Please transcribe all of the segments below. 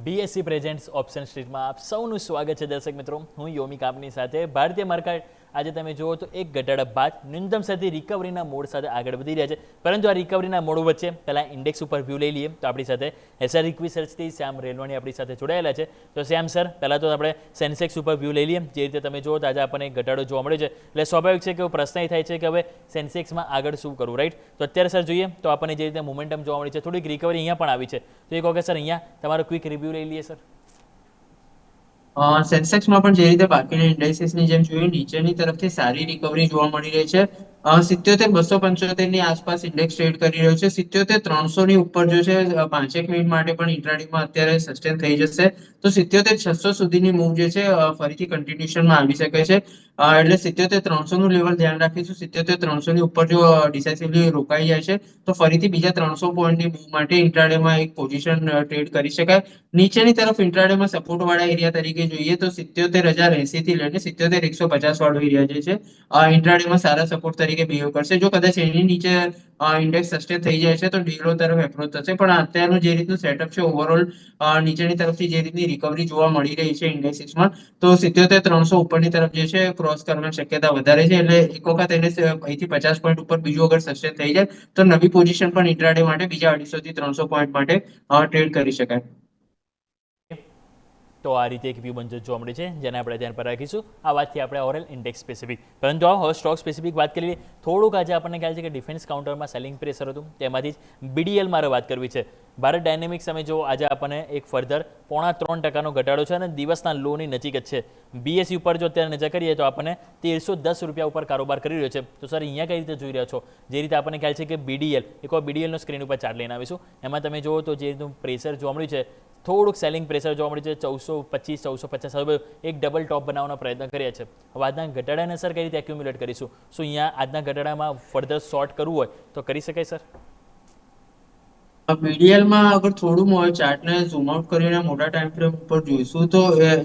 BSc presents option સ્ટ્રીટમાં આપ સૌનું સ્વાગત છે દર્શક મિત્રો. હું યોમિક આપની સાથે. ભારતીય માર્કેટ આજે તમે જુઓ તો એક ઘટાડા બાદ ન્યૂનતમ સાથે રિકવરીના મોડ સાથે આગળ વધી રહ્યા છે. પરંતુ આ રિકવરીના મોડ વચ્ચે પહેલાં ઇન્ડેક્સ ઉપર વ્યૂ લઈ લઈએ તો આપણી સાથે એસઆર રિસર્ચથી શ્યામ રેલવાણી આપણી સાથે જોડાયેલા છે. તો શ્યામ સર, પહેલાં તો આપણે સેન્સેક્સ ઉપર વ્યૂ લઈ લઈએ. જે રીતે તમે જુઓ તો આજે આપણને એક ઘટાડો જોવા મળ્યો છે. એટલે સ્વાભાવિક છે કે પ્રશ્ન એ થાય છે કે હવે સેન્સેક્સમાં આગળ શું કરવું, રાઈટ? તો અત્યારે સર જોઈએ તો આપણને જે રીતે મોમેન્ટમ જોવા મળી છે, થોડીક રિકવરી અહીંયા પણ આવી છે. તો એક વખત સર અહીંયા તમારો ક્વિક રિવ્યૂ લઈ લઈએ સર. સેન્સેક્સમાં પણ જે રીતે બાકીના ઇન્ડાઇસીસની જેમ જોયું, નીચેની તરફથી સારી રિકવરી જોવા મળી રહી છે. 77,275 ની આસપાસ ઇન્ડેક્સ ટ્રેડ કરી રહ્યો છે. 77,300 ની ઉપર જો છે 5 મિનિટ માટે પણ ઇન્ટ્રાડેમાં અત્યારે સસ્ટેન થઈ જશે. તો 77,600 સુધીની મૂવ જે છે ફરીથી કન્ટિન્યુશનમાં આવી શકે છે. એટલે 77,300 નું લેવલ ધ્યાન રાખીશું. 77,300 ની ઉપર જો ડિસાઇસિવલી રોકાઈ જાય છે તો ફરીથી બીજા 300 પોઈન્ટની મૂવ માટે ઇન્ટ્રાડેમાં એક પોઝિશન ટ્રેડ કરી શકાય. નીચેની તરફ ઇન્ટ્રાડેમાં સપોર્ટ વાળા એરિયા તરીકે જોઈએ તો 77,080 થી લઈને 77,150 વાળો એરિયા જે છે ઇન્ટ્રાડેમાં સારા સપોર્ટ તરીકે બિહેવ કરશે. જો કદાચ એની નીચે ઇન્ડેક્સ સસ્ટેન થઈ જાય છે તો ડીલો તરફ એપ્રોચ થશે. પણ અત્યારનું જે રીતનું સેટઅપ છે ઓવરઓલ નીચેની તરફથી જે રીતની રિકવરી જોવા મળી રહી છે ઇન્ડેક્સિસમાં, તો 77,300 ઉપરની તરફ જે છે ક્રોસ કરવાની શક્યતા વધારે છે. એટલે એક વખત એને અહીંથી 50 પોઈન્ટ ઉપર બીજું અગર સસ્ટેન થઈ જાય તો નવી પોઝિશન પણ ઇન્ટ્રાડે માટે બીજા 250 થી 300 પોઈન્ટ માટે ટ્રેડ કરી શકાય. તો આ રીતે એક વ્યૂ બનતો જોવા મળે છે, જેને આપણે ધ્યાન પર રાખીશું. આ વાતથી આપણે ઓવરઓલ ઇન્ડેક્સ સ્પેસિફિક, પરંતુ આ હવે સ્ટોક સ્પેસિફિક વાત કરી લઈએ. થોડુંક આજે આપણને ખ્યાલ છે કે ડિફેન્સ કાઉન્ટરમાં સેલિંગ પ્રેશર હતું, તેમાંથી જ બીડીએલ મારે વાત કરવી છે. ભારત ડાયનેમિક્સ તમે જો આજે આપણને એક ફર્ધર 3.5% ઘટાડો છે અને દિવસના લોની નજીક જ છે. બીએસસી ઉપર જો અત્યારે નજર કરીએ તો આપણને 1310 રૂપિયા ઉપર કારોબાર કરી રહ્યો છે. તો સર અહીંયા કઈ રીતે જોઈ રહ્યા છો? જે રીતે આપણને ખ્યાલ છે કે બીડીએલ, એકવાર બીડીએલનો સ્ક્રીન ઉપર ચાર્ટ લઈને આવીશું, એમાં તમે જુઓ તો જે રીતનું પ્રેશર જોવા મળ્યું છે, થોડુંક સેલિંગ પ્રેશર જોવા મળ્યું છે. 1425, 1450 એક ડબલ ટોપ બનાવવાનો પ્રયત્ન કર્યા છે. હવે આજના ઘટાડાને સર કઈ રીતે એક્યુમ્યુલેટ કરીશું? શું અહીંયા આજના ઘટાડામાં ફર્ધર શોર્ટ કરવું હોય તો કરી શકાય સર? બીડીએલમાં અગર થોડું ચાર્ટને ઝૂમ આઉટ કરીને મોટા ટાઈમ ફ્રેમ ઉપર જોઈશું તો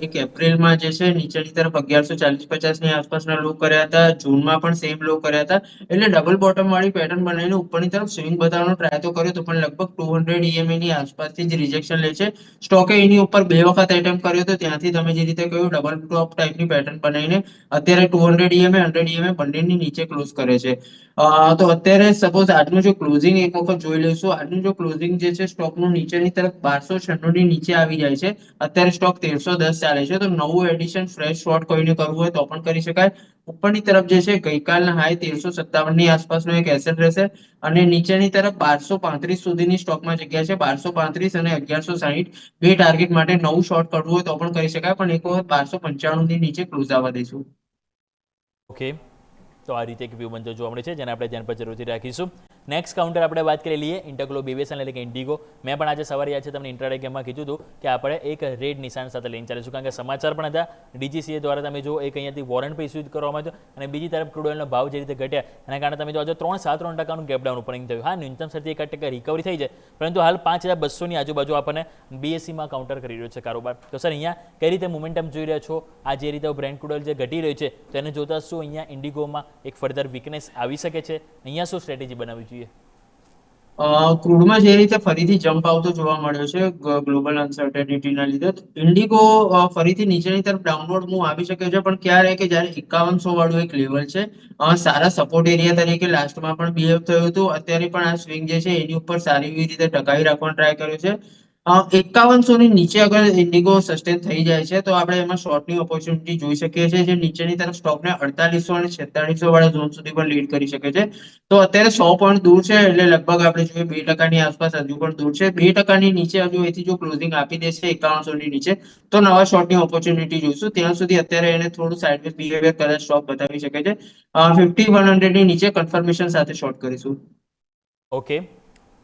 એક એપ્રિલમાં જે છે નીચેની તરફ 1140-50 ની આસપાસના લો કર્યા હતા. જૂનમાં પણ સેમ લો કર્યા હતા. એટલે ડબલ બોટમ વાળી પેટર્ન બનાવીને ઉપરની તરફ સ્વિંગ બતાવવાનો ટ્રાય તો કર્યો તો પણ લગભગ 200 EMA ની આસપાસથી જ રિજેક્શન લે છે. સ્ટોકે એની ઉપર 2 વખત એટેમ્પ કર્યો તો ત્યાંથી તમે જે રીતે કહ્યું ડબલ ટોપ ટાઈપની પેટર્ન બનાવીને અત્યારે 200 EMA 100 EMA બંનેની નીચે ક્લોઝ કરે છે. તો અત્યારે સપોઝ આજનું જો ક્લોઝિંગ એક વખત જોઈ લઈશું. આજનું જો ક્લોઝિંગ જે છે સ્ટોકનું નીચેની તરફ 1296 ની નીચે આવી જાય છે. અત્યારે સ્ટોક 1310 ચાલે છે. તો નવું એડિશન ફ્રેશ શોર્ટ કોઈને કરવું હોય તો પણ કરી શકાય. ઉપરની તરફ જે છે ગઈકાલના હાઈ 1357 ની આસપાસનો એક એસેટ રહેશે અને નીચેની તરફ 1235 સુધીની સ્ટોકમાં જગ્યા છે. 1235 અને 1160 બે ટાર્ગેટ માટે નવું શોર્ટ કરવું હોય તો પણ કરી શકાય. પણ એક વખત 1295 ની નીચે ક્લોઝ આવવા દઈશું. ઓકે, તો આ રીતે એક વ્યૂ બનતો જોવા મળે છે, જેને આપણે ધ્યાન પર જરૂરથી રાખીશું. નેક્સ્ટ કાઉન્ટર આપણે વાત કરી લઈએ ઇન્ટરગ્લોબ એવિએશન એટલે કે ઇન્ડિગો. મેં પણ આજે સવારે યાદ છે તમને ઇન્ટ્રાડે ગેમમાં કીધું હતું કે આપણે એક રેડ નિશાન સાથે લઈને ચાલીશું, કારણ કે સમાચાર પણ હતા ડીજીસીએ દ્વારા. તમે જો એક અહીંયાથી વોરંટ પણ ઇસ્યુ કરવામાં આવ્યો અને બીજી તરફ ક્રૂડ ઓઇલનો ભાવ જે રીતે ઘટ્યા એના કારણે તમે જો આજે 3.73% ગેપડાઉન ઓપનિંગ થયું. હા, ન્યૂનતમ સાથે 1% રિકવરી થઈ જાય, પરંતુ હાલ 5,200 ની આજુબાજુ આપણને બીએસસીમાં કાઉન્ટર કરી રહ્યો છે કારોબાર. તો સર અહીંયા કઈ રીતે મોમેન્ટમ જોઈ રહ્યા છો? આ જે રીતે બ્રેન્ટ ક્રૂડ ઓઇલ જે ઘટી રહ્યું છે તો એને જોતા શું અહીંયા ઇન્ડિગોમાં એક ફર્ધર વીકનેસ આવી શકે છે? અહીંયા શું સ્ટ્રેટેજી બનાવવી જોઈએ? ક્રૂડમાં જે રીતે ફરીથી જમ્પ આવતો જોવા મળ્યો છે ગ્લોબલ અનસર્ટેનિટીના લીધે, ઇન્ડિગો ફરીથી નીચેની તરફ ડાઉનવર્ડ મૂવ આવી શકે છે. પણ ક્યારે કે જ્યારે 5100 વાળું એક લેવલ છે સારા સપોર્ટ એરિયા તરીકે લાસ્ટમાં પણ બિહેવ થયું હતું. અત્યારે પણ આ સ્વિંગ જે છે એની ઉપર સારી એવી રીતે ટકાવી રાખવાનો ટ્રાય કર્યો છે. 5100 ની નીચે અગર ઇન્ડિગો સસ્ટેન થઈ જાય છે તો આપણે એમાં શોર્ટની ઓપોર્ચ્યુનિટી જોઈ શકીએ છીએ, જે નીચેની તરફ સ્ટોકને 4800 અને 4600 વાળા ઝોન સુધી પણ લીડ કરી શકે છે. તો અત્યારે 100 પોઈન્ટ દૂર છે, એટલે લગભગ આપણે જોઈએ 2% ની આસપાસ હજુ પણ દૂર છે. 2% ની નીચે હજુ એથી જો ક્લોઝિંગ આપી દેશે 5100 ની નીચે તો નવા શોર્ટની ઓપોર્ચ્યુનિટી જોઈશું. ત્યાં સુધી અત્યારે એને થોડું સાઇડવેઝ બિહેવિયર કદાચ સ્ટોક બતાવી શકે છે. 50-100 ની નીચે કન્ફર્મેશન સાથે શોર્ટ કરીશું. ઓકે,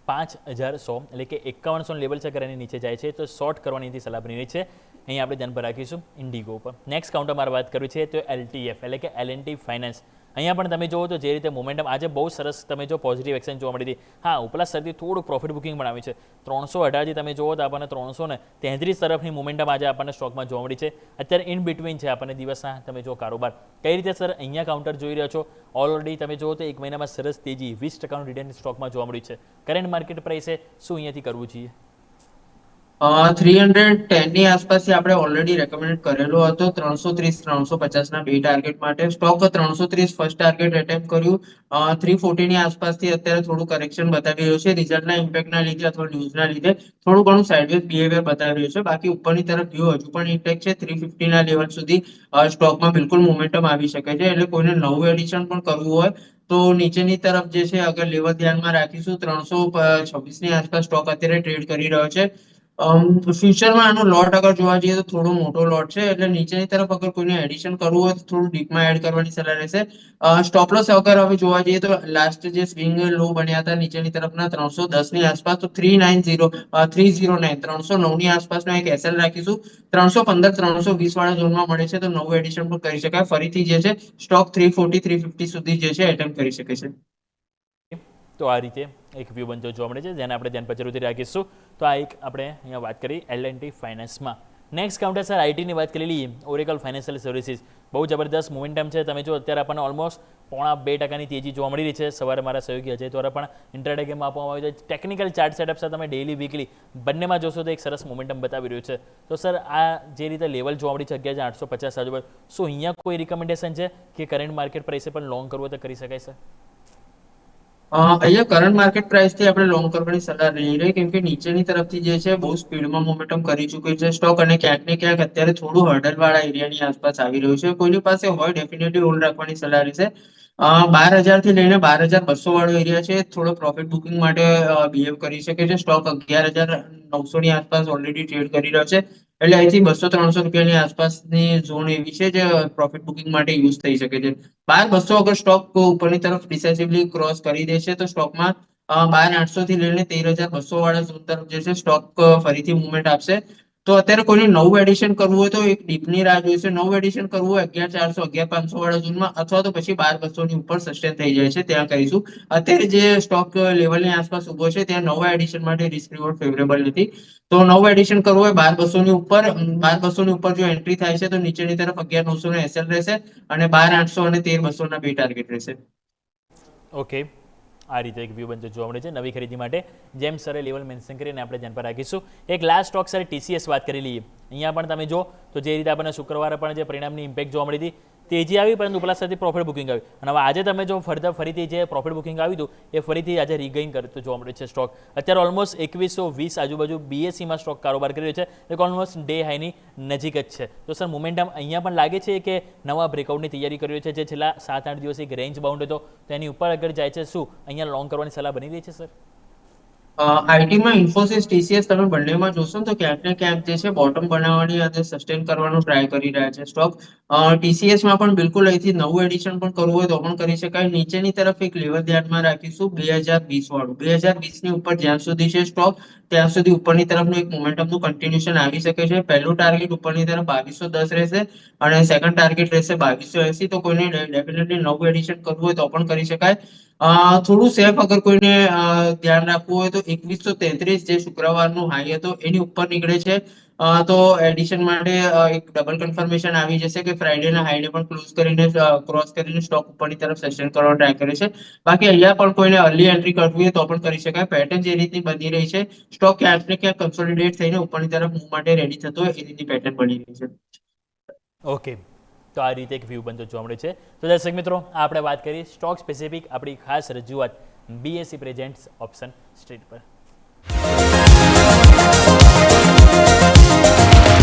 5,100 એટલે કે 5100 લેવલ છે, અગર એની નીચે જાય છે તો શોર્ટ કરવાની સલાહ બની રહી છે. અહીં આપણે ધ્યાન પર રાખીશું ઇન્ડિગો ઉપર. નેક્સ્ટ કાઉન્ટર મારે વાત કરવી છે તો એલટીએફ એટલે કે એલ&ટી ફાઇનાન્સ. અહીંયા પણ તમે જુઓ તો જે રીતે મોમેન્ટમ આજે બહુ સરસ તમે જો પોઝિટિવ એક્શન જોવા મળી હતી. હા, ઉપલા સ્તરથી થોડું પ્રોફિટ બુકિંગ પણ આવી છે. 318 તમે જુઓ તો આપણને 333 તરફની મોમેન્ટમ આજે આપણને સ્ટોકમાં જોવા મળી છે. અત્યારે ઇન બિટવીન છે આપણને દિવસના તમે જો કારોબાર. કઈ રીતે સર અહીંયા કાઉન્ટર જોઈ રહ્યા છો? ઓલરેડી તમે જુઓ તો એક મહિનામાં સરસ તેજી 20% રિટર્ન સ્ટોકમાં જોવા મળ્યું છે. કરંટ માર્કેટ પ્રાઇસે શું અહીંયાથી કરવું જોઈએ? 310 ની આસપાસથી આપણે ઓલરેડી રેકમેન્ડ કરેલો હતો. 330 350 ના બે ટાર્ગેટ માટે સ્ટોક 330 ફર્સ્ટ ટાર્ગેટ એટેમ્પ કર્યું. 340 ની આસપાસથી અત્યારે થોડું કરેક્શન બતાવી રહ્યું છે. રિઝલ્ટના ઇમ્પેક્ટના લીધે અથવા ન્યૂઝના લીધે થોડું ઘણું સાઇડવેઝ બિહેવિયર બતાવી રહ્યું છે. બાકી ઉપરની તરફ વ્યૂ હજુ પણ ઇન્ટેક્ટ છે. 350 ના લેવલ સુધી સ્ટોકમાં બિલકુલ મોમેન્ટમ આવી શકે છે. એટલે કોઈને નવું એડિશન પણ કરવું હોય તો નીચેની તરફ જે છે અગર લેવલ ધ્યાનમાં રાખીશું 326 ની આસપાસ સ્ટોક અત્યારે ટ્રેડ કરી રહ્યો છે. ફ્યુચરમાં આનો લોટ અગર જોવા જઈએ તો થોડો મોટો લોટ છે. એટલે નીચેની તરફ અગર કોઈને એડિશન કરવું હોય તો થોડું ડીપમાં એડ કરવાની સલાહ રહેશે. સ્ટોપ લોસ અગર હવે જોવા જઈએ તો લાસ્ટ જે સ્વિંગ લો બન્યા હતા નીચેની તરફના 310 ની આસપાસ, તો 309 309 ની આસપાસનો એક એસએલ રાખીશું. 315 320 વાળા ઝોનમાં મળે છે તો નવું એડિશન પણ કરી શકાય. ફરીથી જે છે સ્ટોક 340 350 સુધી જે છે એટેમ્પ કરી શકે છે. તો આ રીતે એક વ્યૂ બનતો જોવા મળે છે જેને આપણે ધ્યાન પર જરૂરથી રાખીશું. તો આ એક આપણે અહીંયા વાત કરી L&T ફાઇનાન્સમાં. નેક્સ્ટ કાઉન્ટર સર આઈટીની વાત કરી લઈએ. ઓરેકલ ફાઇનાન્શિયલ સર્વિસીસ બહુ જબરદસ્ત મોમેન્ટમ છે. તમે જો અત્યારે આપણને ઓલમોસ્ટ 0.5% તેજી જોવા મળી રહી છે. સવારે મારા સહયોગી અજય દ્વારા પણ ઇન્ટ્રાડે ગેમ આપવામાં આવી છે. ટેકનિકલ ચાર્ટ સેટઅપ સાથે તમે ડેલી વીકલી બંનેમાં જોશો તો એક સરસ મોમેન્ટમ બતાવી રહ્યું છે. તો સર આ જે રીતે લેવલ જોવા મળી છે 11,850 આજુબાજુ, શું અહીંયા કોઈ રિકમેન્ડેશન છે કે કરંટ માર્કેટ પ્રાઇસે પણ લોંગ કરવો તો કરી શકાય સર? અહીંયા કરંટ માર્કેટ પ્રાઇસ થી આપણે લોંગ કરવાની સલાહ નહીં રહે, કેમ કે નીચેની તરફથી જે છે બહુ સ્પીડમાં મોમેન્ટમ કરી ચૂક્યું છે સ્ટોક, અને ક્યાંક ને ક્યાંક અત્યારે થોડું હર્ડલ વાળા એરિયાની આસપાસ આવી રહ્યું છે. કોઈની પાસે હોય ડેફિનેટલી હોલ્ડ રાખવાની સલાહ રહેશે. 12,000 થી લઈને 12,200 વાળો એરિયા છે, થોડો પ્રોફિટ બુકિંગ માટે બિહેવ કરી શકે છે. સ્ટોક 11,900 ની આસપાસ ઓલરેડી ટ્રેડ કરી રહ્યો છે. એટલે અહીંથી 200-300 રૂપિયાની આસપાસની ઝોન એવી છે જે પ્રોફિટ બુકિંગ માટે યુઝ થઈ શકે છે. 12,200 અગર સ્ટોક ઉપરની તરફ ડિસેસિવલી ક્રોસ કરી દે છે તો સ્ટોકમાં 12,800 થી લઈને 13,200 વાળા ઝોન તરફ જે છે સ્ટોક ફરીથી મુવમેન્ટ આપશે. તો અત્યારે કોઈને નવું એડિશન કરવું હોય તો એક ડીપની રાહ જોઈશે. નવું એડિશન કરવું હોય 11,400 11,500 વાળા ઝોનમાં, અથવા તો પછી 12,200 ની ઉપર સસ્ટેન થઈ જાય છે ત્યાં કરીશું. અત્યારે જે સ્ટોક લેવલની આસપાસ ઉભો છે ત્યાં નવા એડિશન માટે રિસ્ક રિવોર્ડ ફેવરેબલ નથી. તો નવું એડિશન કરવું હોય 12,200 ની ઉપર, 12,200 ની ઉપર જો એન્ટ્રી થાય છે તો નીચેની તરફ 11,900 નો એસએલ રહેશે, અને 12,800 અને 13,200 ના બે ટાર્ગેટ રહેશે. ઓકે, આ રીતે એક વ્યૂ બનતો જોવા મળે છે નવી ખરીદી માટે. જેમ સરે લેવલ મેન્શન કરીને આપણે ધ્યાન પર રાખીશું. એક લાસ્ટ સ્ટોક સર TCS વાત કરી લઈએ. અહીંયા પણ તમે જો તો જે રીતે આપણને શુક્રવારે પણ જે પરિણામની ઇમ્પેક્ટ જોવા મળી હતી, તેજી આવી પરંતુ પ્લસ સાથે પ્રોફિટ બુકિંગ આવ્યું. અને હવે આજે તમે જો ફરીથી જે પ્રોફિટ બુકિંગ આવ્યું હતું એ ફરીથી આજે રીગેઇન કરતું જોવા મળે છે સ્ટોક. અત્યારે ઓલમોસ્ટ 2120 આજુબાજુ BSEમાં સ્ટોક કારોબાર કરી રહ્યો છે. એક ઓલમોસ્ટ ડે હાઈની નજીક જ છે. તો સર મોમેન્ટમ અહીંયા પણ લાગે છે કે નવા બ્રેકઆઉટની તૈયારી કરી રહ્યો છે, જે છેલ્લા 7-8 દિવસ એક રેન્જ બાઉન્ડ હતો તેની ઉપર અગર જાય છે, શું અહીંયા લોંગ કરવાની સલાહ બની રહી છે સર? આઈટીમાં ઇન્ફોસિસ TCS તમે બંનેમાં જોશો ને તો ક્યાંક ને ક્યાંક જે છે બોટમ બનાવવાની અને સસ્ટેન કરવાનું ટ્રાય કરી રહ્યા છે સ્ટોક. TCSમાં પણ બિલકુલ અહીંથી નવું એડિશન પણ કરવું હોય તો પણ કરી શકાય. નીચેની તરફ એક લેવલ ધ્યાનમાં રાખીશું 2,020 વાળું. 2,020 ની ઉપર જ્યાં સુધી છે સ્ટોક ત્યાં સુધી ઉપરની તરફનું એક મોમેન્ટમનું કન્ટિન્યુએશન આવી શકે છે. પહેલું ટાર્ગેટ ઉપરની તરફ 2,210 રહેશે અને સેકન્ડ ટાર્ગેટ રહેશે 2,280. તો કોઈને ડેફિનેટલી નવું એડિશન કરવું હોય તો પણ કરી શકાય. થોડું સેફ અગર કોઈને ધ્યાન રાખવું હોય તો 2,133 જે શુક્રવારનું હાઈ હતો એની ઉપર નીકળે છે. તો એડિશન માટે એક ડબલ કન્ફર્મેશન આવી જશે કે ફ્રાઈડેના હાઈને પણ ક્રોસ કરીને સ્ટોક ઉપરની તરફ સસ્ટેન કરવાનો ટ્રાય કરે છે. બાકી અહીંયા પણ કોઈને અર્લી એન્ટ્રી કરવી હોય તો પણ કરી શકાય. પેટર્ન જે રીતની બની રહી છે, સ્ટોક ક્યાંક ને ક્યાંક કન્સોલિડેટ થઈને ઉપરની તરફ મૂવ માટે રેડી થતો હોય એ રીતની પેટર્ન બની રહી છે. ઓકે, તો આ રીતે એક વ્યૂ બનતો જોવા મળે છે. તો દર્શક મિત્રો, આપણે વાત કરી સ્ટોક સ્પેસિફિક આપણી ખાસ રજૂઆત BSE પ્રેઝેન્ટ્સ ઓપ્શન સ્ટ્રીટ પર.